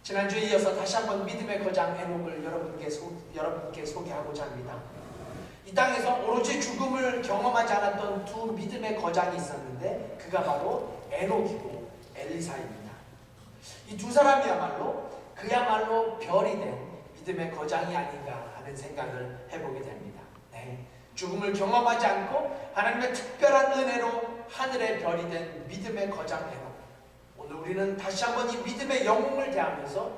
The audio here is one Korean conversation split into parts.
지난주에 이어서 다시 한번 믿음의 거장 에녹을 여러분께 소개하고자 합니다. 이 땅에서 오로지 죽음을 경험하지 않았던 두 믿음의 거장이 있었는데 그가 바로 에녹이고 엘리사입니다. 이 두 사람이야말로 별이 된 믿음의 거장이 아닌가 하는 생각을 해보게 됩니다. 네. 죽음을 경험하지 않고 하나님의 특별한 은혜로 하늘의 별이 된 믿음의 거장 에녹. 오늘 우리는 다시 한번 이 믿음의 영웅을 대하면서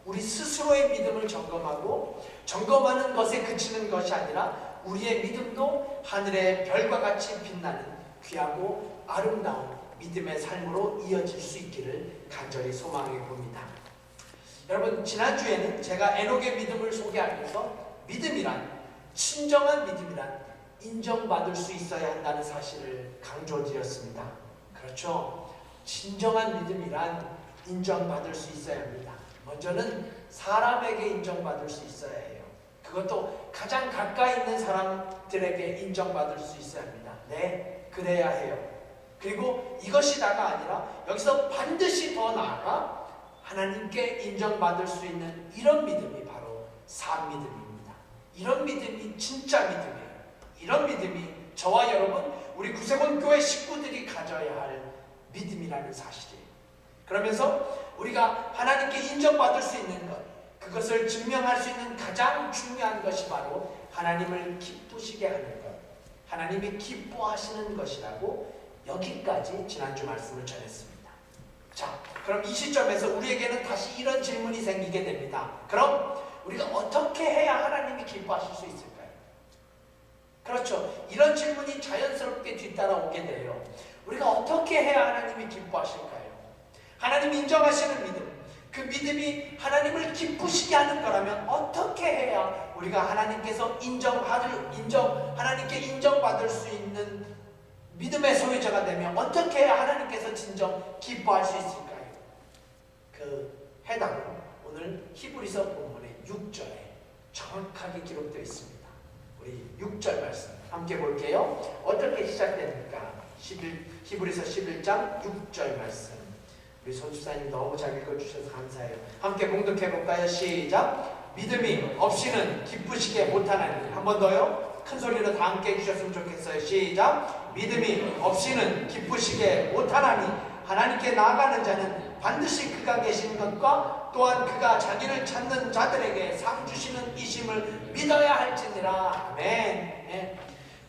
우리 스스로의 믿음을 점검하고 점검하는 것에 그치는 것이 아니라 우리의 믿음도 하늘의 별과 같이 빛나는 귀하고 아름다운 믿음의 삶으로 이어질 수 있기를 간절히 소망해 봅니다. 여러분, 지난주에는 제가 에녹의 믿음을 소개하면서 믿음이란, 진정한 믿음이란 인정받을 수 있어야 한다는 사실을 강조드렸습니다. 그렇죠? 진정한 믿음이란 인정받을 수 있어야 합니다. 먼저는 사람에게 인정받을 수 있어야 해요. 그것도 가장 가까이 있는 사람들에게 인정받을 수 있어야 합니다. 네, 그래야 해요. 그리고 이것이 다가 아니라 여기서 반드시 더 나아가 하나님께 인정받을 수 있는 이런 믿음이 바로 산믿음입니다. 이런 믿음이 진짜 믿음이에요. 이런 믿음이 저와 여러분, 우리 구세군 교회 식구들이 가져야 할 믿음이라는 사실이에요. 그러면서 우리가 하나님께 인정받을 수 있는 것, 그것을 증명할 수 있는 가장 중요한 것이 바로 하나님을 기쁘시게 하는 것, 하나님이 기뻐하시는 것이라고 여기까지 지난주 말씀을 전했습니다. 자, 그럼 이 시점에서 우리에게는 다시 이런 질문이 생기게 됩니다. 그럼 우리가 어떻게 해야 하나님이 기뻐하실 수 있을까요? 그렇죠. 이런 질문이 자연스럽게 뒤따라오게 돼요. 우리가 어떻게 해야 하나님이 기뻐하실까요? 하나님이 인정하시는 믿음, 그 믿음이 하나님을 기쁘시게 하는 거라면 어떻게 해야 우리가 하나님께서 하나님께 인정받을 수 있는 믿음의 소유자가 되면 어떻게 해야 하나님께서 진정 기뻐할 수 있을까요? 그 해답은 오늘 히브리서 본문의 6절에 정확하게 기록되어 있습니다. 우리 6절 말씀 함께 볼게요. 어떻게 시작됩니까? 히브리서 11장 6절 말씀. 우리 손수사님 너무 잘 읽어주셔서 감사해요. 함께 봉독해볼까요? 시작. 믿음이 없이는 기쁘시게 못하나니. 한 번 더요. 큰 소리로 다 함께 해주셨으면 좋겠어요. 시작. 믿음이 없이는 기쁘시게 못하나니 하나님께 나아가는 자는 반드시 그가 계신 것과 또한 그가 자기를 찾는 자들에게 상 주시는 이심을 믿어야 할지니라. 아멘. 네.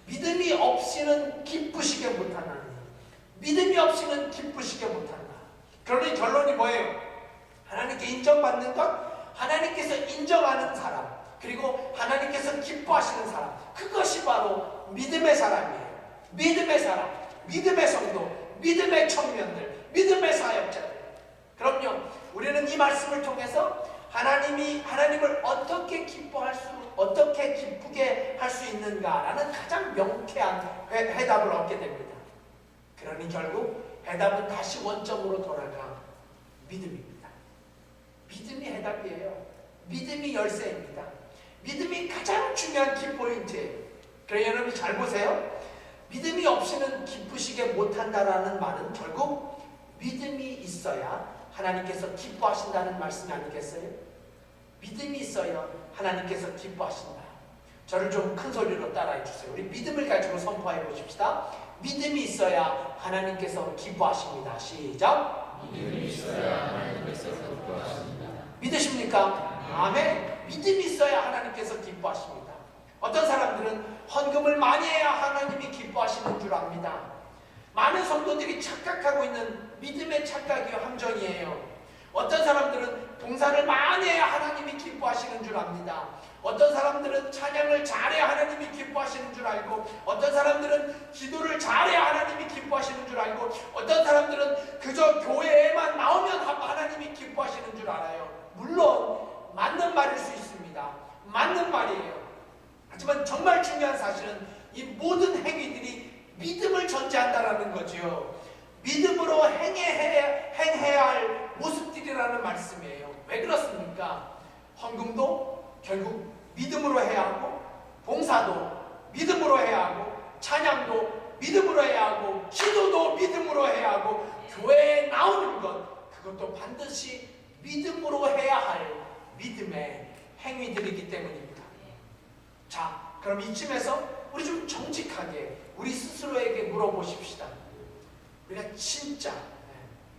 믿음이 없이는 기쁘시게 못하나니, 믿음이 없이는 기쁘시게 못한다. 그러니 결론이 뭐예요? 하나님께 인정받는 것, 하나님께서 인정하는 사람, 그리고 하나님께서 기뻐하시는 사람, 그것이 바로 믿음의 사람이에요. 믿음의 사람, 믿음의 성도, 믿음의 청년들, 믿음의 사역자들. 그럼요, 우리는 이 말씀을 통해서 하나님을 어떻게 기쁘게 할 수 있는가라는 가장 명쾌한 해답을 얻게 됩니다. 그러니 결국 해답은 다시 원점으로 돌아가 믿음입니다. 믿음이 해답이에요. 믿음이 열쇠입니다. 믿음이 가장 중요한 키포인트예요. 그래서 여러분이 잘 보세요. 믿음이 없이는 기쁘시게 못한다라는 말은 결국 믿음이 있어야 하나님께서 기뻐하신다는 말씀이 아니겠어요? 믿음이 있어야 하나님께서 기뻐하신다. 저를 좀 큰 소리로 따라해 주세요. 우리 믿음을 가지고 선포해 보십시다. 믿음이 있어야 하나님께서 기뻐하십니다. 시작. 믿음이 있어야 하나님께서 기뻐하십니다. 믿으십니까? 아멘. 믿음이 있어야 하나님께서 기뻐하십니다. 어떤 사람들은 헌금을 많이 해야 하나님이 기뻐하시는 줄 압니다. 많은 성도들이 착각하고 있는 믿음의 착각이요, 함정이에요. 어떤 사람들은 봉사를 많이 해야 하나님이 기뻐하시는 줄 압니다. 어떤 사람들은 찬양을 잘해야 하나님이 기뻐하시는 줄 알고, 어떤 사람들은 기도를 잘해야 하나님이 기뻐하시는 줄 알고, 어떤 사람들은 그저 교회에만 나오면 하나님이 기뻐하시는 줄 알아요. 물론 맞는 말일 수 있습니다. 맞는 말이에요. 하지만 정말 중요한 사실은 이 모든 행위들이 믿음을 전제한다라는 거죠. 믿음으로 행해야 할 모습들이라는 말씀이에요. 왜 그렇습니까? 헌금도 결국 믿음으로 해야 하고, 봉사도 믿음으로 해야 하고, 찬양도 믿음으로 해야 하고, 기도도 믿음으로 해야 하고, 교회에 나오는 것, 그것도 반드시 믿음으로 해야 할 믿음의 행위들이기 때문입니다. 자, 그럼 이쯤에서 우리 좀 정직하게 우리 스스로에게 물어보십시다. 우리가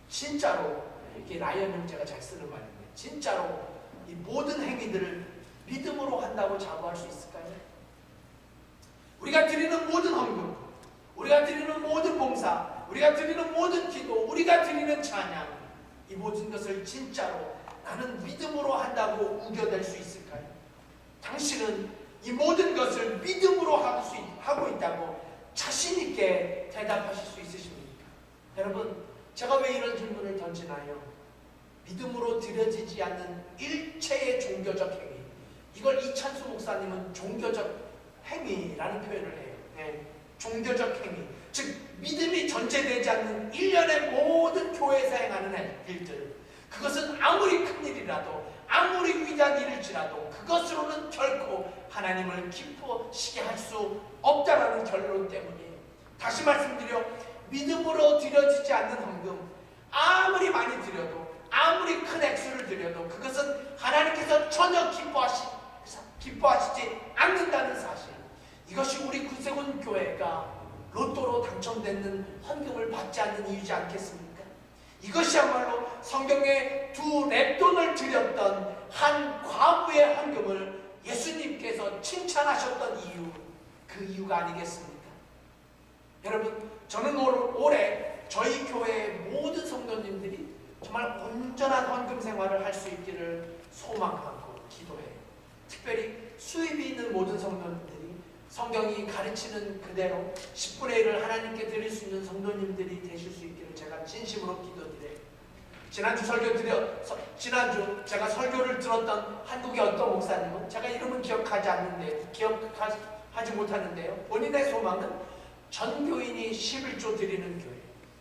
진짜로 이게 라이언 형제가 잘 쓰는 말인데, 진짜로 이 모든 행위들을 믿음으로 한다고 자부할 수 있을까요? 우리가 드리는 모든 헌금, 우리가 드리는 모든 봉사, 우리가 드리는 모든 기도, 우리가 드리는 찬양, 이 모든 것을 진짜로 나는 믿음으로 한다고 우겨댈 수 있을까요? 당신은 이 모든 것을 믿음으로 하고 있다고 자신 있게 대답하실 수 있으십니까? 여러분, 제가 왜 이런 질문을 던지나요? 믿음으로 드려지지 않는 일체의 종교적 행위, 이걸 이찬수 목사님은 종교적 행위라는 표현을 해요. 네, 종교적 행위, 즉 믿음이 전제되지 않는 일련의 모든 교회에서 행하는 일들, 그것은 아무리 큰 일이라도, 아무리 위대한 일일지라도 그것으로는 결코 하나님을 기쁘시게 할 수 없다라는 결론 때문이에요. 다시 말씀드려, 믿음으로 드려지지 않는 헌금, 아무리 많이 드려도, 아무리 큰 액수를 드려도 그것은 하나님께서 전혀 기뻐하시지 않는다는 사실, 이것이 우리 구세군 교회가 로또로 당첨되는 헌금을 받지 않는 이유지 않겠습니까? 이것이야말로 성경에 두 랩돈을 드렸던 한 과부의 헌금을 예수님께서 칭찬하셨던 이유, 그 이유가 아니겠습니까? 여러분, 저는 올해 저희 교회의 모든 성도님들이 정말 온전한 헌금 생활을 할 수 있기를 소망하고 기도해요. 특별히 수입이 있는 모든 성도님들이 성경이 가르치는 그대로 10분의 1을 하나님께 드릴 수 있는 성도님들이 되실 수 있기를 제가 진심으로 기도드려요. 지난주 제가 설교를 들었던 한국의 어떤 목사님은, 제가 이름은 기억하지 못하는데요, 본인의 소망은 전교인이 11조 드리는 교회,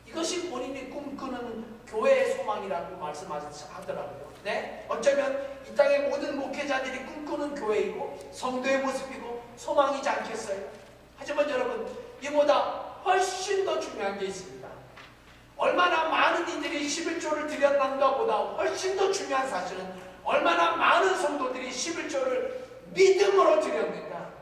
이것이 본인이 꿈꾸는 교회의 소망이라고 말씀하더라고요. 네? 어쩌면 이 땅의 모든 목회자들이 꿈꾸는 교회이고 성도의 모습이고 소망이지 않겠어요? 하지만 여러분, 이보다 훨씬 더 중요한 게 있습니다. 얼마나 많은 이들이 11조를 드렸는가 보다 훨씬 더 중요한 사실은 얼마나 많은 성도들이 11조를 믿음으로 드렸는가,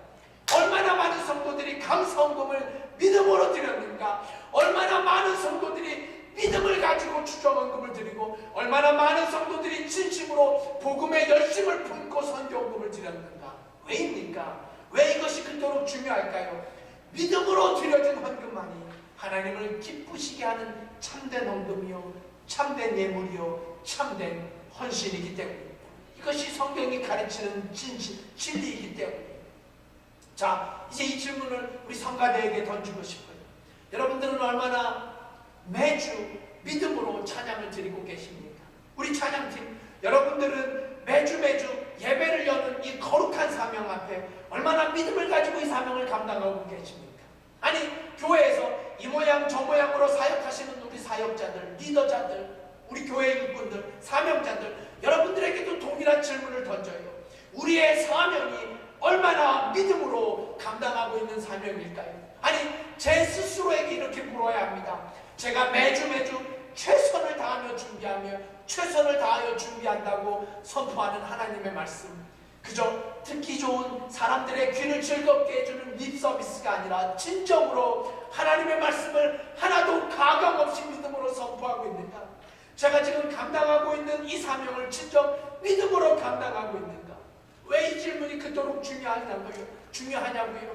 얼마나 많은 성도들이 감사헌금을 믿음으로 드렸는가, 얼마나 많은 성도들이 믿음을 가지고 추정헌금을 드리고, 얼마나 많은 성도들이 진심으로 복음의 열심을 품고 선교헌금을 드렸는가. 왜입니까? 왜 이것이 그토록 중요할까요? 믿음으로 드려진 헌금만이 하나님을 기쁘시게 하는 참된 헌금이요, 참된 예물이요, 참된 헌신이기 때문입니다. 이것이 성경이 가르치는 진리이기 때문입니다. 자, 이제 이 질문을 우리 성가대에게 던지고 싶어요. 여러분들은 얼마나 매주 믿음으로 찬양을 드리고 계십니까? 우리 찬양팀, 여러분들은 매주 예배를 여는 이 거룩한 사명 앞에 얼마나 믿음을 가지고 이 사명을 감당하고 계십니까? 아니, 교회에서 이 모양 저 모양으로 사역하시는 우리 사역자들, 리더자들, 우리 교회 일꾼들, 사명자들, 여러분들에게도 동일한 질문을 던져요. 우리의 사명이 얼마나 믿음으로 감당하고 있는 사명일까요? 아니, 제 스스로에게 이렇게 물어야 합니다. 제가 매주 최선을 다하며 준비한다고 선포하는 하나님의 말씀, 그저 듣기 좋은 사람들의 귀를 즐겁게 해주는 립 서비스가 아니라 진정으로 하나님의 말씀을 하나도 가감 없이 믿음으로 선포하고 있는가? 제가 지금 감당하고 있는 이 사명을 진정 믿음으로 감당하고 있는가? 왜 이 질문이 그토록 중요하냐고요?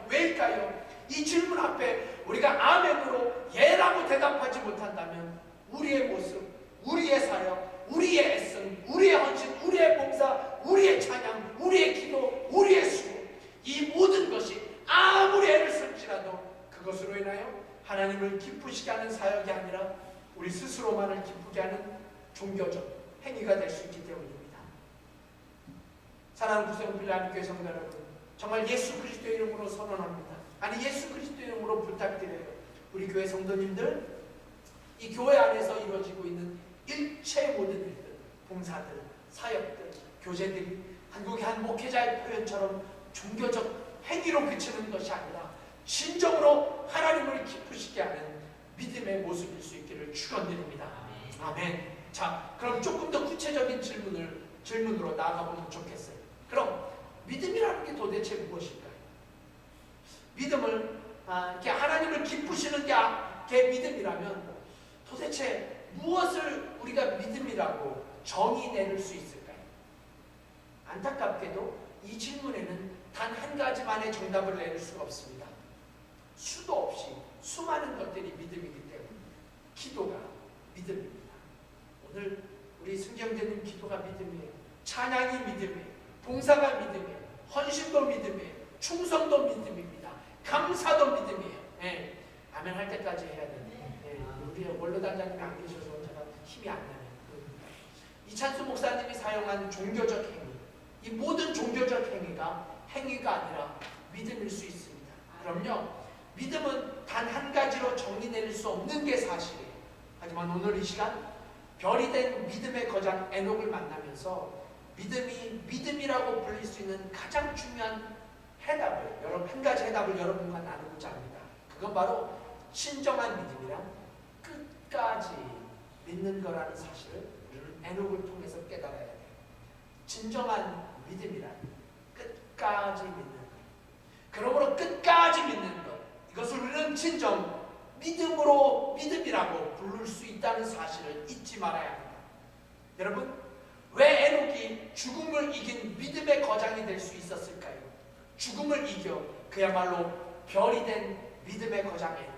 왜일까요? 이 질문 앞에 우리가 아멘으로 예라고 대답하지 못한다면 우리의 모습, 우리의 사역, 우리의 애씀, 우리의 헌신, 우리의 봉사, 우리의 찬양, 우리의 기도, 우리의 수고, 이 모든 것이 아무리 애를 쓸지라도 그것으로 인하여 하나님을 기쁘시게 하는 사역이 아니라 우리 스스로만을 기쁘게 하는 종교적 행위가 될 수 있기 때문입니다. 사랑하는 구세군필라교회 성도 여러분, 정말 예수 그리스도의 이름으로 선언합니다. 아니, 예수 그리스도의 이름으로 부탁드려요. 우리 교회 성도님들, 이 교회 안에서 이루어지고 있는 일체 모든 일들, 봉사들, 사역들, 교제들이 한국의 한 목회자의 표현처럼 종교적 행위로 그치는 것이 아니라 진정으로 하나님을 기쁘시게 하는 믿음의 모습일 수 있기를 축원드립니다. 아멘. 자, 그럼 조금 더 구체적인 질문으로 나아가보면 좋겠어요. 그럼 믿음이라는 게 도대체 무엇일까요? 믿음을 이렇게 하나님을 기쁘시는 게 믿음이라면 도대체 무엇을 우리가 믿음이라고 정의 내릴 수 있을까요? 안타깝게도 이 질문에는 단 한 가지만의 정답을 내릴 수가 없습니다. 수도 없이 수많은 것들이 믿음이기 때문에 기도가 믿음입니다. 오늘 우리 승경되는 기도가 믿음이에요. 찬양이 믿음이에요. 봉사가 믿음이에요. 헌신도 믿음이에요. 충성도 믿음입니다. 감사도 믿음이에요. 네. 아멘 할 때까지 해야 되는데 우리 원로단장님이 안 계셔서 제가 힘이 안 나네요. 이찬수 목사님이 사용한 종교적 행위, 이 모든 종교적 행위가 아니라 믿음일 수 있습니다. 그럼요, 믿음은 단 한 가지로 정의 내릴 수 없는 게 사실이에요. 하지만 오늘 이 시간 별이 된 믿음의 거장 에녹을 만나면서 믿음이 믿음이라고 불릴 수 있는 가장 중요한 한 가지 해답을 여러분과 나누고자 합니다. 그건 바로 진정한 믿음이란 끝까지 믿는 거라는 사실을 우리는 에녹을 통해서 깨달아야 돼요. 진정한 믿음이란 끝까지 믿는 것. 그러므로 끝까지 믿는 것. 이것을 우리는 진정 믿음이라고 부를 수 있다는 사실을 잊지 말아야 합니다. 여러분, 왜 에녹이 죽음을 이긴 믿음의 거장이 될 수 있었을까요? 죽음을 이겨 그야말로 별이 된 믿음의 거장 에녹.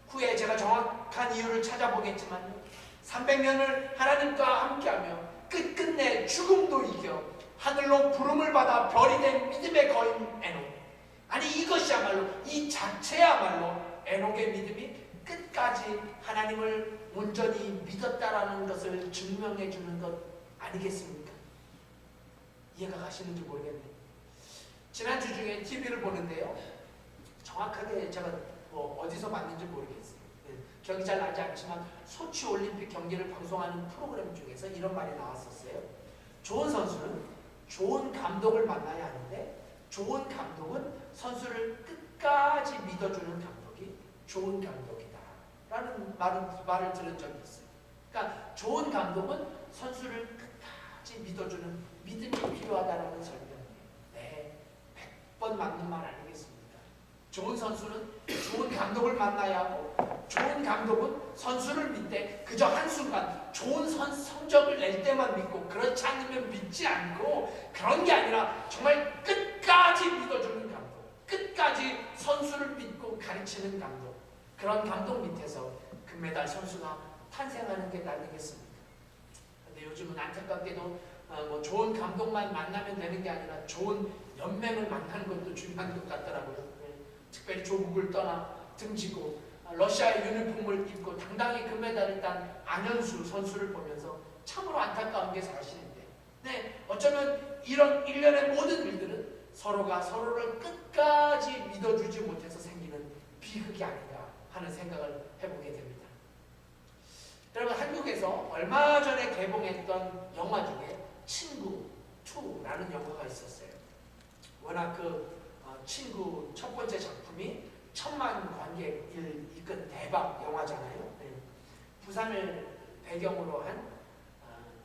후에 제가 정확한 이유를 찾아보겠지만 300년을 하나님과 함께하며 끝끝내 죽음도 이겨 하늘로 부름을 받아 별이 된 믿음의 거인 에녹. 아니 이것이야말로 이 자체야말로 에녹의 믿음이 끝까지 하나님을 온전히 믿었다라는 것을 증명해 주는 것 아니겠습니까? 이해가 가시는지 모르겠네요. 지난주 중에 TV를 보는데요, 정확하게 제가 어디서 봤는지 모르겠어요. 기억이 잘 나지 않지만 소치 올림픽 경기를 방송하는 프로그램 중에서 이런 말이 나왔었어요. 좋은 선수는 좋은 감독을 만나야 하는데 좋은 감독은 선수를 끝까지 믿어주는 감독이 좋은 감독이다 라는 말을 들은 적이 있어요. 그러니까 좋은 감독은 선수를 끝까지 믿어주는 믿음이 필요하다는 설명이에요. 네, 100번 맞는 말 아니겠습니까? 좋은 선수는 좋은 감독을 만나야 하고 좋은 감독은 선수를 믿되 그저 한순간 좋은 성적을 낼 때만 믿고 그렇지 않으면 믿지 않고 그런 게 아니라 정말 끝까지 믿어주는 감독, 끝까지 선수를 믿고 가르치는 감독, 그런 감독 밑에서 금메달 선수가 탄생하는 게 아니겠습니까? 근데 요즘은 안타깝게도 좋은 감독만 만나면 되는 게 아니라 좋은 연맹을 만나는 것도 중요한 것 같더라고요. 특별히 조국을 떠나 등지고 러시아의 유니폼을 입고 당당히 금메달을 딴 안현수 선수를 보면서 참으로 안타까운 게 사실인데, 네, 어쩌면 이런 일련의 모든 일들은 서로가 서로를 끝까지 믿어주지 못해서 생기는 비극이 아닌가 하는 생각을 해보게 됩니다. 여러분, 한국에서 얼마 전에 개봉했던 영화 중에 친구 2라는 영화가 있었어요. 워낙 친구 첫 번째 작품이 1000만 관객을 이끈 대박 영화잖아요. 네. 부산을 배경으로 한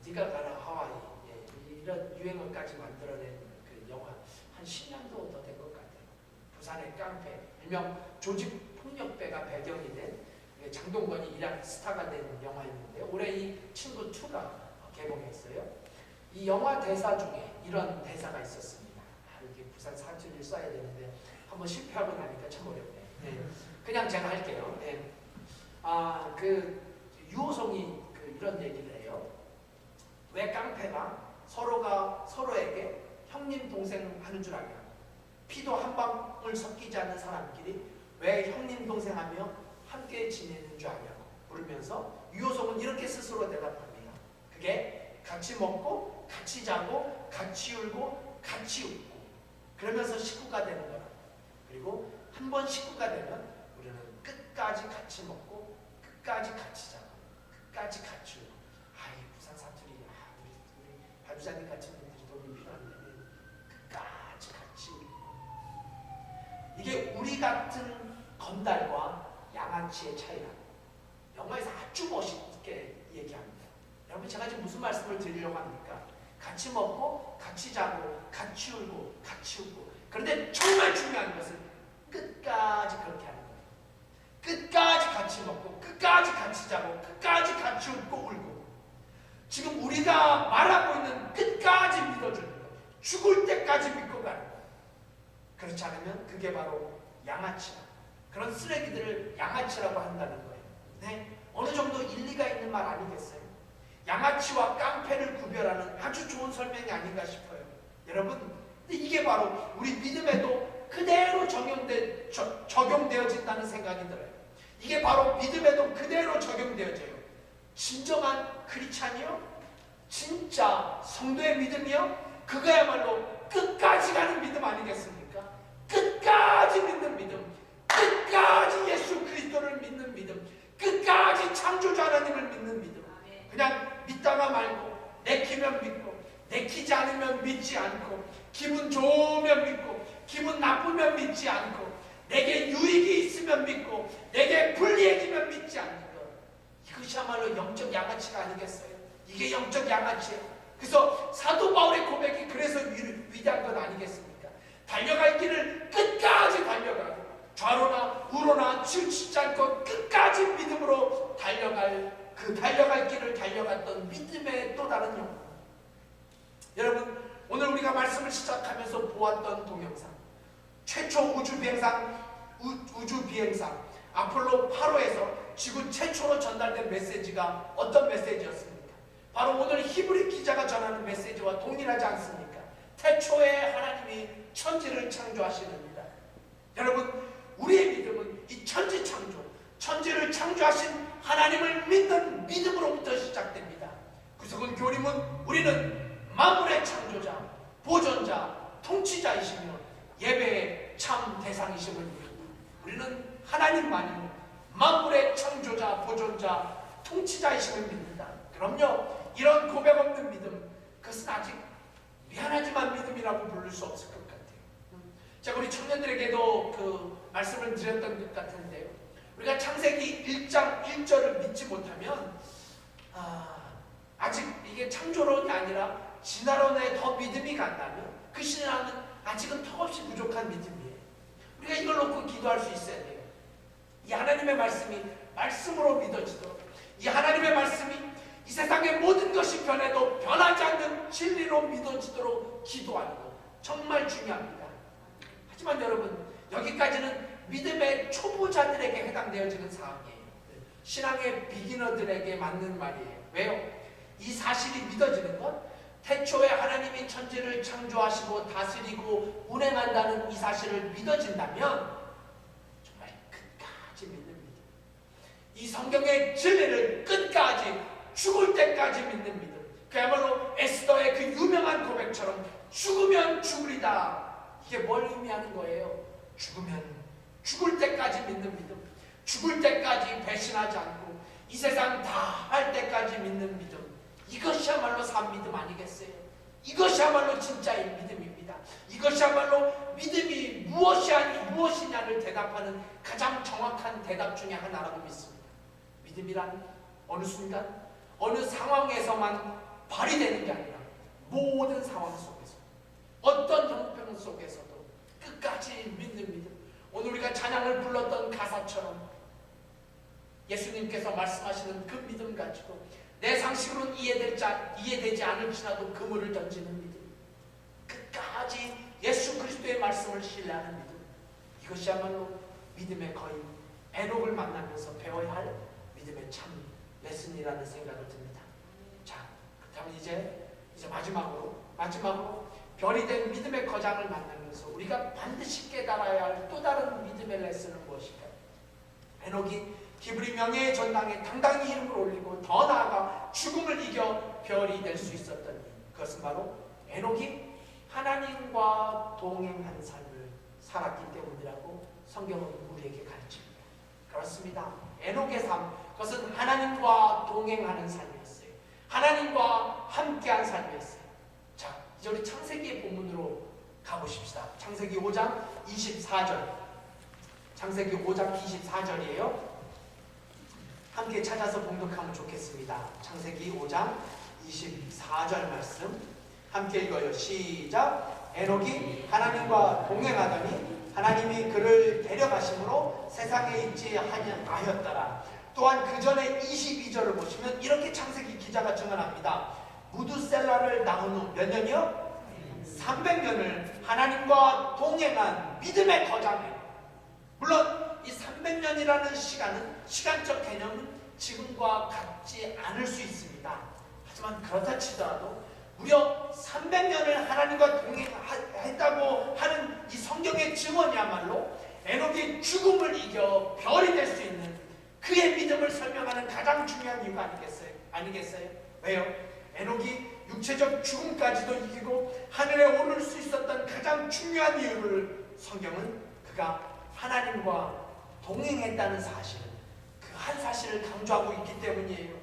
네가 가라 하와이, 이런 유행어까지 만들어낸 그 영화 한 10년도 더 된 것 같아요. 부산의 깡패, 일명 조직폭력배가 배경이 된 장동건이 이란 스타가 된 영화였는데요. 올해 이 친구 2가 개봉했어요. 이 영화 대사 중에 이런 대사가 있었습니다. 이렇게 부산 사투리를 써야 되는데 한번 실패하고 나니까 참 어렵네요. 네. 그냥 제가 할게요. 네. 유호성이 이런 얘기를 해요. 왜 깡패가 서로가 서로에게 형님 동생 하는 줄 알냐? 피도 한 방울 섞이지 않는 사람끼리 왜 형님 동생 하며 함께 지내는 줄 아냐고 물으면서 유호성은 이렇게 스스로 대답합니다. 그게 같이 먹고 같이 자고 같이 울고 같이 웃고 그러면서 식구가 되는 거라. 그리고 한 번 식구가 되면 우리는 끝까지 같이 먹고 끝까지 같이 자고 끝까지 같이 울고. 이 부산 사투리, 우리 발주자님 같은 분들이 도움이 필요한데 끝까지 같이 울고. 이게 우리 같은 건달과 양아치의 차이라. 영화에서 아주 멋있게 얘기합니다. 여러분 제가 지금 무슨 말씀을 드리려고 합니까? 같이 먹고 같이 자고 같이 울고 같이 웃고, 그런데 정말 중요한 것은 끝까지 그렇게 하는 거예요. 끝까지 같이 먹고 끝까지 같이 자고 끝까지 같이 웃고 울고, 지금 우리가 말하고 있는 끝까지 믿어주는 것, 죽을 때까지 믿고 가는 것. 그렇지 않으면 그게 바로 양아치라, 그런 쓰레기들을 양아치라고 한다는 거예요. 네? 어느 정도 일리가 있는 말 아니겠어요? 양아치와 깡패를 구별하는 아주 좋은 설명이 아닌가 싶어요. 여러분, 근데 이게 바로 우리 믿음에도 그대로 적용되어진다는 생각이 들어요. 이게 바로 믿음에도 그대로 적용되어져요. 진정한 크리스찬이요, 진짜 성도의 믿음이요, 그거야말로 끝까지 가는 믿음 아니겠습니까? 끝까지 믿는 믿음, 끝까지 예수 그리스도를 믿는 믿음, 끝까지 창조주 하나님을 믿는 믿음. 그냥 믿다가 말고, 내키면 믿고 내키지 않으면 믿지 않고, 기분 좋으면 믿고 기분 나쁘면 믿지 않고, 내게 유익이 있으면 믿고 내게 불리해지면 믿지 않는 것, 이것이야말로 영적 양아치가 아니겠어요? 이게 영적 양아치예요. 그래서 사도 바울의 고백이 그래서 위대한 것 아니겠습니까? 달려갈 길을 끝까지 달려가고, 좌로나 우로나 치우치지 않고 끝까지 믿음으로 달려갈 길을 달려갔던 믿음의 또 다른 영혼. 여러분, 오늘 우리가 말씀을 시작하면서 보았던 동영상, 최초 우주 비행상 아폴로 8호에서 지구 최초로 전달된 메시지가 어떤 메시지였습니까? 바로 오늘 히브리 기자가 전하는 메시지와 동일하지 않습니까? 태초에 하나님이 천지를 창조하시는니다. 여러분, 우리의 믿음은 이 천지 창조, 천지를 창조하신 하나님을 믿는 믿음으로부터 시작됩니다. 구석은 교림은 우리는 만물의 창조자, 보존자, 통치자이시며 예배의 참 대상이심을 믿는다. 우리는 하나님만이 만물의 창조자, 보존자, 통치자이심을 믿는다. 그럼요, 이런 고백 없는 믿음, 그것은 아직 미안하지만 믿음이라고 부를 수 없을 것 같아요. 제가 우리 청년들에게도 그 말씀을 드렸던 것 같은데요, 우리가 창세기 1장 1절을 믿지 못하면 아직 이게 창조론이 아니라 진화론에 더 믿음이 간다면 그 신앙은 아직은 턱없이 부족한 믿음이에요. 우리가 이걸 놓고 기도할 수 있어야 돼요. 이 하나님의 말씀이 말씀으로 믿어지도록, 이 하나님의 말씀이 이 세상의 모든 것이 변해도 변하지 않는 진리로 믿어지도록 기도하는 것 정말 중요합니다. 하지만 여러분, 여기까지는 믿음의 초보자들에게 해당되어지는 사항이에요. 신앙의 비기너들에게 맞는 말이에요. 왜요? 이 사실이 믿어지는 것, 태초에 하나님이 천지를 창조하시고 다스리고 운행한다는 이 사실을 믿어진다면 정말 끝까지 믿는 믿음, 이 성경의 진리를 끝까지 죽을 때까지 믿는 믿음, 그야말로 에스더의 그 유명한 고백처럼 죽으면 죽으리다. 이게 뭘 의미하는 거예요? 죽으면 죽을 때까지 믿는 믿음, 죽을 때까지 배신하지 않고 이 세상 다 할 때까지 믿는 믿음, 이것이야말로 산 믿음 아니겠어요? 이것이야말로 진짜의 믿음입니다. 이것이야말로 믿음이 무엇이냐를 대답하는 가장 정확한 대답 중에 하나라고 믿습니다. 믿음이란 어느 순간, 어느 상황에서만 발휘되는 게 아니라 모든 상황 속에서, 어떤 형편 속에서도 끝까지 믿는 믿음. 오늘 우리가 찬양을 불렀던 가사처럼 예수님께서 말씀하시는 그 믿음 가지고 내 상식으로는 이해되지 않을지라도 그물을 던지는 믿음, 끝까지 예수 그리스도의 말씀을 신뢰하는 믿음, 이것이야말로 믿음의 거인 에녹을 만나면서 배워야 할 믿음의 참 레슨이라는 생각을 듭니다. 자, 그렇다면 이제 마지막으로 별이 된 믿음의 거장을 만나면서 우리가 반드시 깨달아야 할 또 다른 믿음의 레슨은 무엇일까요? 에녹이 히브리 명예의 전당에 당당히 이름을 올리고 더 나아가 죽음을 이겨 별이 될 수 있었던 이유, 그것은 바로 에녹이 하나님과 동행한 삶을 살았기 때문이라고 성경은 우리에게 가르칩니다. 그렇습니다. 에녹의 삶, 그것은 하나님과 동행하는 삶이었어요. 하나님과 함께한 삶이었어요. 자, 이제 우리 창세기의 본문으로 가보십시다. 창세기 5장 24절. 창세기 5장 24절이에요. 함께 찾아서 봉독하면 좋겠습니다. 창세기 5장 24절 말씀 함께 읽어요. 시작. 에녹이 하나님과 동행하더니 하나님이 그를 데려가심으로 세상에 있지 아니하였더라. 또한 그 전에 22절을 보시면 이렇게 창세기 기자가 증언합니다. 무두셀라를 낳은 후 몇 년이요? 300년을 하나님과 동행한 믿음의 거장이에요. 물론 이 300년이라는 시간은 시간적 개념은 지금과 같지 않을 수 있습니다. 하지만 그렇다 치더라도 무려 300년을 하나님과 동행했다고 하는 이 성경의 증언이야말로 에녹이 죽음을 이겨 별이 될 수 있는 그의 믿음을 설명하는 가장 중요한 이유가 아니겠어요? 왜요? 에녹이 육체적 죽음까지도 이기고 하늘에 오를 수 있었던 가장 중요한 이유를 성경은 그가 하나님과 동행했다는 사실을, 그 한 사실을 강조하고 있기 때문이에요.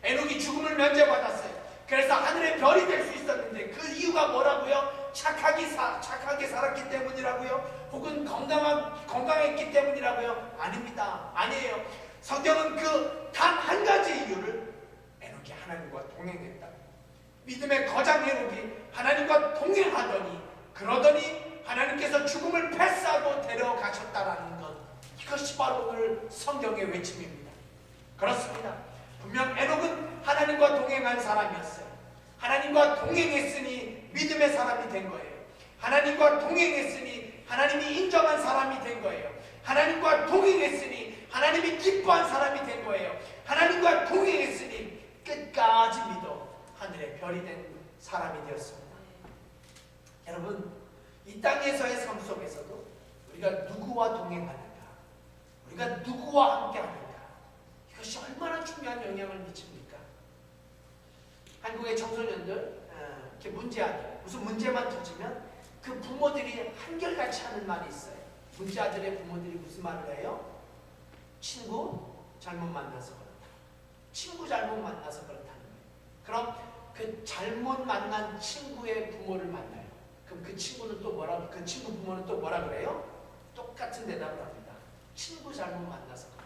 에녹이 죽음을 면제받았어요. 그래서 하늘의 별이 될 수 있었는데 그 이유가 뭐라고요? 착하게 살았기 때문이라고요? 혹은 건강했기 때문이라고요? 아닙니다. 아니에요. 성경은 그 단 한 가지 이유를 에녹이 하나님과 동행했다. 믿음의 거장 에녹이 하나님과 동행하더니 그러더니 하나님께서 죽음을 패스하고 데려가셨다라는 것, 이것이 바로 오늘 성경의 외침입니다. 그렇습니다. 분명 에녹은 하나님과 동행한 사람이었어요. 하나님과 동행했으니 믿음의 사람이 된 거예요. 하나님과 동행했으니 하나님이 인정한 사람이 된 거예요. 하나님과 동행했으니 하나님이 기뻐한 사람이 된 거예요. 하나님과 동행했으니 끝까지 믿어 하늘의 별이 된 사람이 되었습니다. 여러분, 이 땅에서의 삶 속에서도 우리가 누구와 동행하는가, 우리가 누구와 함께하는가, 이것이 얼마나 중요한 영향을 미칩니까? 한국의 청소년들 이렇게 문제아들, 무슨 문제만 터지면 그 부모들이 한결같이 하는 말이 있어요. 문제아들의 부모들이 무슨 말을 해요? 친구 잘못 만나서 그렇다. 친구 잘못 만나서 그렇다는 거예요. 그럼 그 잘못 만난 친구의 부모를 만나요. 그럼 그 친구는 또 그 친구 부모는 또 뭐라 그래요? 똑같은 대답을 합니다. 친구 잘못 만나서 그렇다.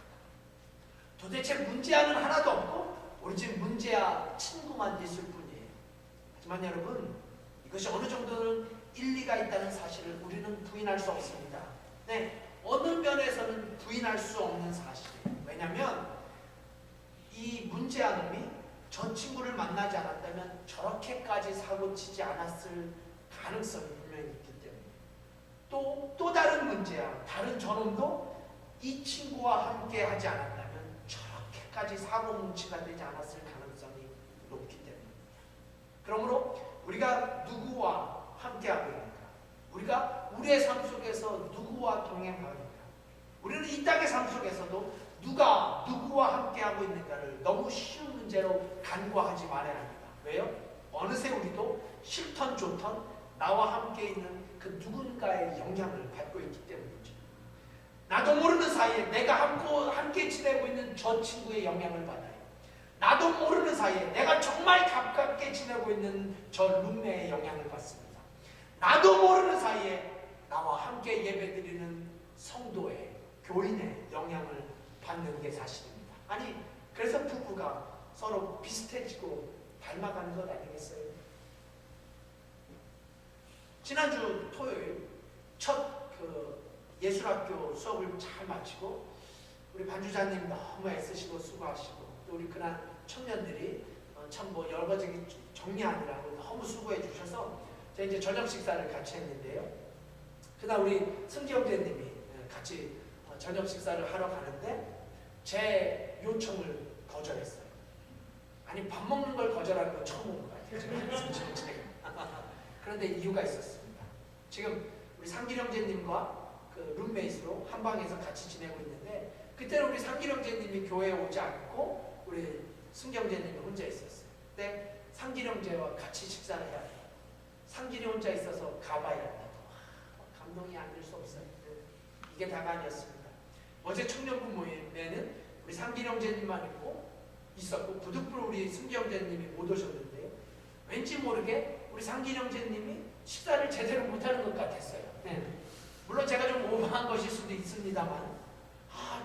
도대체 문제아는 하나도 없고 오로지 문제아 친구만 있을 뿐이에요. 하지만 여러분, 이것이 어느 정도는 일리가 있다는 사실을 우리는 부인할 수 없습니다. 네, 어느 면에서는 부인할 수 없는 사실이에요. 왜냐하면 이 문제아 놈이 저 친구를 만나지 않았다면 저렇게까지 사고치지 않았을 가능성이 분명히 있기 때문에, 또 다른 문제야, 다른 저놈도 이 친구와 함께 하지 않았다면 저렇게까지 사고뭉치가 되지 않았을 가능성이 높기 때문입니다. 그러므로 우리가 누구와 함께하고 있는가, 우리가 우리의 삶 속에서 누구와 동행하는가, 우리는 이 땅의 삶 속에서도 누가 누구와 함께하고 있는가를 너무 쉬운 문제로 간과하지 말아야 합니다. 왜요? 어느새 우리도 싫던 좋던 나와 함께 있는 그 누군가의 영향을 받고 있기 때문이죠. 나도 모르는 사이에 내가 함께 지내고 있는 저 친구의 영향을 받아요. 나도 모르는 사이에 내가 정말 가깝게 지내고 있는 저 룸메의 영향을 받습니다. 나도 모르는 사이에 나와 함께 예배드리는 성도의, 교인의 영향을 받는 게 사실입니다. 아니, 그래서 부부가 서로 비슷해지고 닮아가는 것 아니겠어요? 지난주 토요일 첫 예술학교 수업을 잘 마치고 우리 반주자님 너무 애쓰시고 수고하시고, 또 우리 그날 청년들이 참 여러 가지 정리하느라고 너무 수고해 주셔서 제가 이제 저녁 식사를 같이 했는데요. 그날 우리 승기 형제님이 같이 저녁 식사를 하러 가는데 제 요청을 거절했어요. 아니, 밥 먹는 걸 거절하는 건 처음 본 것 같아요. 그런데 이유가 있었습니다. 지금 우리 상길 형제님과 그 룸메이트로 한 방에서 같이 지내고 있는데, 그때는 우리 상길 형제님이 교회에 오지 않고 우리 승기 형제님이 혼자 있었어요. 근데 상길 형제와 같이 식사를 해야 돼요. 상길이 혼자 있어서 가봐야 한다고. 감동이 아닐 수 없어요. 이게 다가 아니었습니다. 어제 청년부 모임에는 우리 상길 형제님만 있었고 부득불 우리 승기 형제님이 못 오셨는데요. 왠지 모르게 우리 상길 형제님이 식사를 제대로 못하는 것 같았어요. 물론 제가 좀 오버한 것일 수도 있습니다만,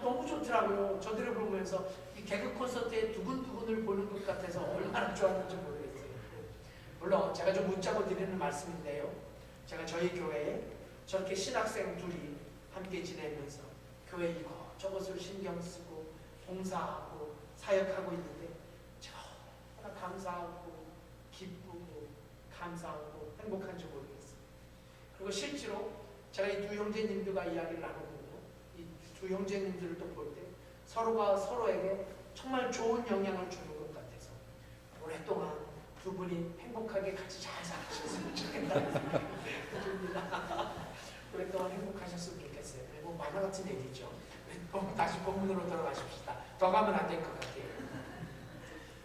너무 좋더라고요. 저들을 보면서 이 개그 콘서트의 두근두근을 보는 것 같아서 얼마나 좋았는지 모르겠어요. 물론 제가 좀 묻자고 드리는 말씀인데요. 제가 저희 교회에 저렇게 신학생 둘이 함께 지내면서 교회 이것저것을 신경 쓰고 봉사하고 사역하고 있는데 정말 감사하고 기쁘고 감사하고 행복한지 모르겠어요. 그리고 실제로 제가 이 두 형제님들과 이야기를 나눠보고 이 두 형제님들을 또 볼 때 서로가 서로에게 정말 좋은 영향을 주는 것 같아서 오랫동안 두 분이 행복하게 같이 잘 사셨으면 좋겠다는 생각이 듭니다. 오랫동안 행복하셨으면 좋겠어요. 뭐 만화 같은 얘기죠. 다시 본문으로 돌아가십시다. 더 가면 안 될 것 같아요.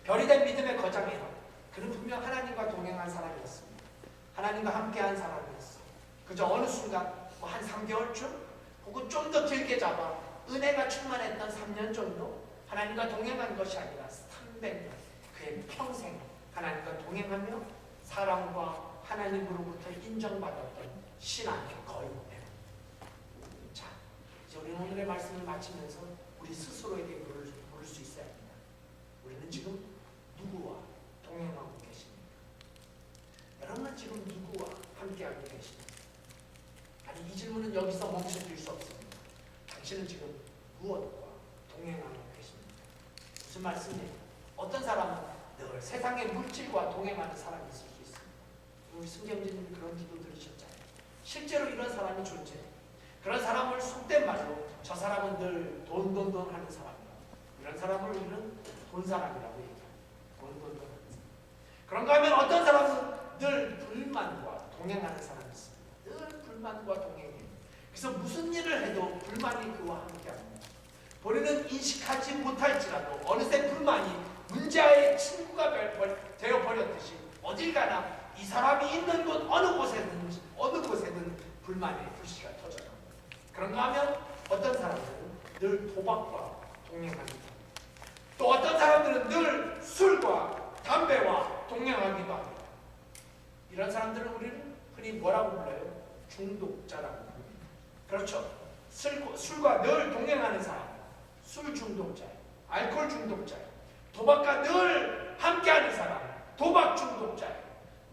별이 된 믿음의 거장이에요. 그는 분명 하나님과 동행한 사람이었습니다. 하나님과 함께한 사람이었어. 그저 어느 순간 뭐 한 3개월쯤 혹은 좀 더 길게 잡아 은혜가 충만했던 3년 정도 하나님과 동행한 것이 아니라 300년 그의 평생 하나님과 동행하며 사랑과 하나님으로부터 인정받았던 신앙의 거인이에요. 자, 이제 우리는 오늘의 말씀을 마치면서 우리 스스로에게 물을 수 있어야 합니다. 우리는 지금 누구와 동행하고 계십니까? 여러분은 지금 누구와 함께하고 계십니까? 아니, 이 질문은 여기서 멈춰질 수 없습니다. 당신은 지금 무엇과 동행하고 계십니까? 무슨 말씀이에요? 어떤 사람은 늘 세상의 물질과 동행하는 사람이 있을 수 있습니다. 우리 승경제님이 그런 기도 들으셨잖아요. 실제로 이런 사람이 존재해요. 그런 사람을 속된 말로 저 사람은 늘 돈 하는 사람이다. 이런 사람을 우리는 돈 사람이라고 얘기합니다. 돈 하는 사람. 그런가 하면 어떤 사람은 늘 불만과 동행하는 사람이 있습니다. 늘 불만과 동행해요. 그래서 무슨 일을 해도 불만이 그와 함께합니다. 본인은 인식하지 못할지라도 어느새 불만이 문제의 친구가 되어버렸듯이 어딜 가나 이 사람이 있는 곳 어느 곳에든 불만의 불씨가 터져요. 그런가 하면 어떤 사람들은 늘 도박과 동행합니다. 또 어떤 사람들은 늘 술과 담배와 동행하기도 합니다. 이런 사람들은 우리는 흔히 뭐라고 불러요? 중독자라고 부릅니다. 그렇죠. 술과 늘 동행하는 사람, 술 중독자예요. 알코올 중독자예요. 도박과 늘 함께하는 사람, 도박 중독자예요.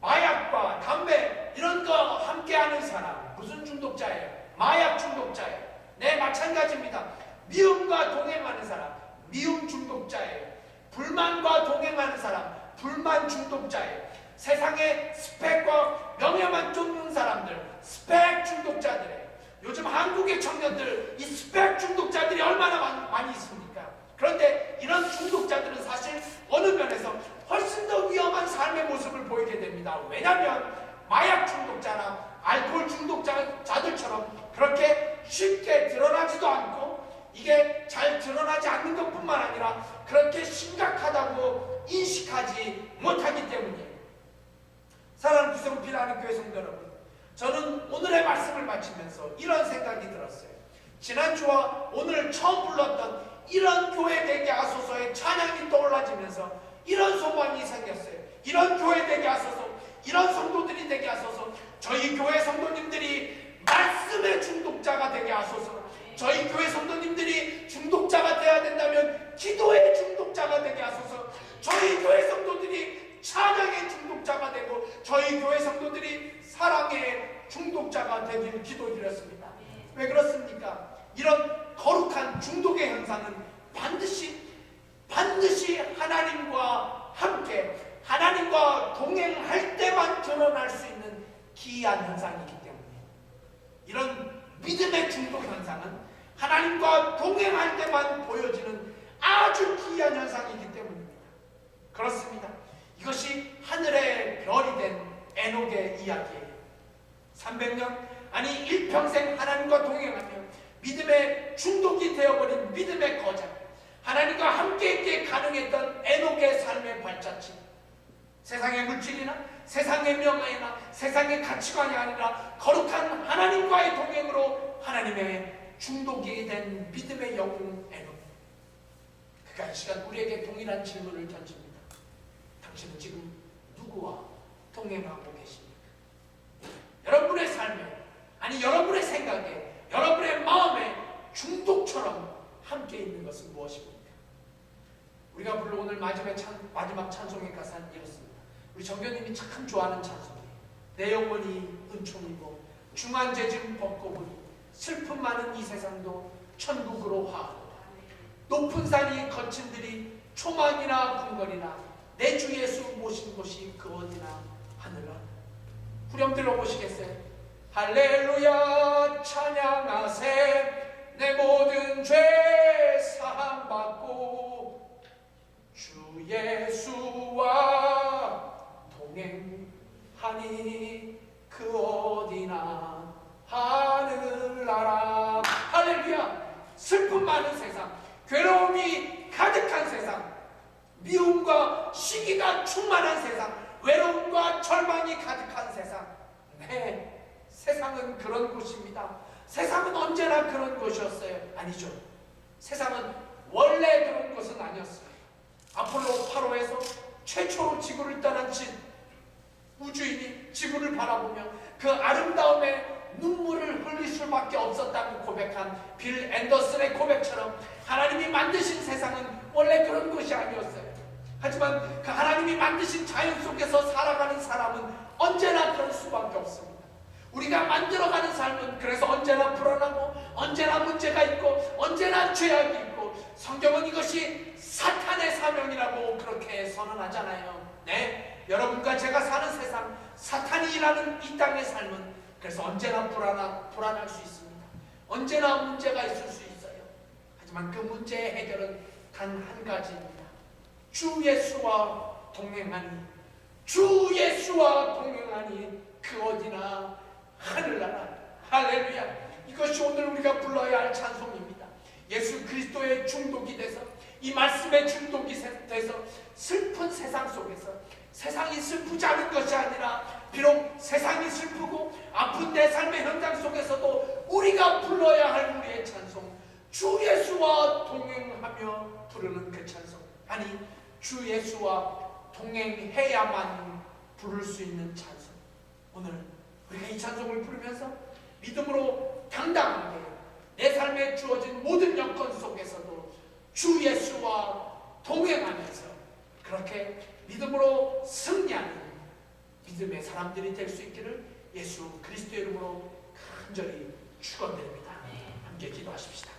마약과 담배 이런 거 함께하는 사람, 무슨 중독자예요? 마약 중독자예요. 네, 마찬가지입니다. 미움과 동행하는 사람, 미움 중독자예요. 불만과 동행하는 사람, 불만 중독자예요. 세상의 스펙과 명예만 쫓는 사람들, 스펙 중독자들이에요. 요즘 한국의 청년들 이 스펙 중독자들이 얼마나 많이 있습니까? 그런데 이런 중독자들은 사실 어느 면에서 훨씬 더 위험한 삶의 모습을 보이게 됩니다. 왜냐하면 마약 중독자나 알코올 중독자들처럼 그렇게 쉽게 드러나지도 않고 이게 잘 드러나지 않는 것뿐만 아니라 그렇게 심각하다고 인식하지 못하기 때문이에요. 사랑하는 구성필하는 교회 성도 여러분, 저는 오늘의 말씀을 마치면서 이런 생각이 들었어요. 지난주와 오늘 처음 불렀던 이런 교회 되게 하소서의 찬양이 떠올라지면서 이런 소망이 생겼어요. 이런 교회 되게 하소서, 이런 성도들이 되게 하소서, 저희 교회 성도님들이 말씀의 중독자가 되게 하소서, 저희 교회 성도님들이 중독자가 되어야 된다면 기도의 중독자가 되게 하소서, 저희 교회 성도들이 찬양의 중독자가 되고 저희 교회 성도들이 사랑의 중독자가 되길 기도드렸습니다. 왜 그렇습니까? 이런 거룩한 중독의 현상은 반드시 하나님과 함께 하나님과 동행할 때만 드러날 수 있는 기이한 현상이기 때문에 이런 믿음의 중독 현상은 하나님과 동행할 때만 보여지는 아주 기이한 현상이기 때문입니다. 그렇습니다. 이것이 하늘의 별이 된 에녹의 이야기예요. 300년 아니 일평생 하나님과 동행하며 믿음의 중독이 되어버린 믿음의 거장, 하나님과 함께 있게 가능했던 에녹의 삶의 발자취, 세상의 물질이나 세상의 명예나 세상의 가치관이 아니라 거룩한 하나님과의 동행으로 하나님의 중독이 된 믿음의 영웅 에녹. 그가 이 시간 우리에게 동일한 질문을 던집니다. 당신은 지금 누구와 동행하고 계십니까? 여러분의 삶에, 아니 여러분의 생각에, 여러분의 마음에 중독처럼 함께 있는 것은 무엇입니까? 우리가 부를 오늘 마지막 찬송의 가사는 이렇습니다. 우리 정교님이 참 좋아하는 찬송이에요. 내 영혼이 은총이고 중한죄짐 벗고 보니 슬픔 많은 이 세상도 천국으로 화하도다. 높은 산이 거친 들이 초막이나 궁궐이나 내 주 예수 모신 곳이 그 어디나 하늘아. 후렴 들어보시겠어요? 할렐루야 찬양하세 내 모든 죄 사함받고 주 예수와 동행하니 그 어디나 하늘나라. 할렐루야. 슬픔 많은 세상, 괴로움이 가득한 세상, 미움과 시기가 충만한 세상, 외로움과 절망이 가득한 세상. 네, 세상은 그런 곳입니다. 세상은 언제나 그런 곳이었어요? 아니죠. 세상은 원래 그런 곳은 아니었어요. 아폴로 8호에서 최초로 지구를 떠난 우주인이 지구를 바라보며 그 아름다움에 눈물을 흘릴 수밖에 없었다고 고백한 빌 앤더슨의 고백처럼 하나님이 만드신 세상은 원래 그런 것이 아니었어요. 하지만 그 하나님이 만드신 자연 속에서 살아가는 사람은 언제나 그럴 수밖에 없습니다. 우리가 만들어가는 삶은 그래서 언제나 불안하고 언제나 문제가 있고 언제나 죄악이 있고, 성경은 이것이 사탄의 사명이라고 그렇게 선언하잖아요. 네, 여러분과 제가 사는 세상, 사탄이 일하는 이 땅의 삶은 그래서 언제나 불안할 수 있습니다. 언제나 문제가 있을 수 있어요. 하지만 그 문제의 해결은 단 한 가지입니다. 주 예수와 동행하니, 주 예수와 동행하니 그 어디나 하늘나라. 할렐루야. 이것이 오늘 우리가 불러야 할 찬송입니다. 예수 그리스도의 중독이 돼서, 이 말씀의 중독이 돼서 슬픈 세상 속에서, 세상이 슬프지 않은 것이 아니라 비록 세상이 슬프고 아픈 내 삶의 현장 속에서도 우리가 불러야 할 우리의 찬송, 주 예수와 동행하며 부르는 그 찬송. 아니, 주 예수와 동행해야만 부를 수 있는 찬송. 오늘 우리가 이 찬송을 부르면서 믿음으로 당당하게 내 삶에 주어진 모든 여건 속에서도 주 예수와 동행하면서 그렇게 믿음으로 승리하는 믿음의 사람들이 될 수 있기를 예수 그리스도의 이름으로 간절히 축원드립니다. 함께 기도하십시다.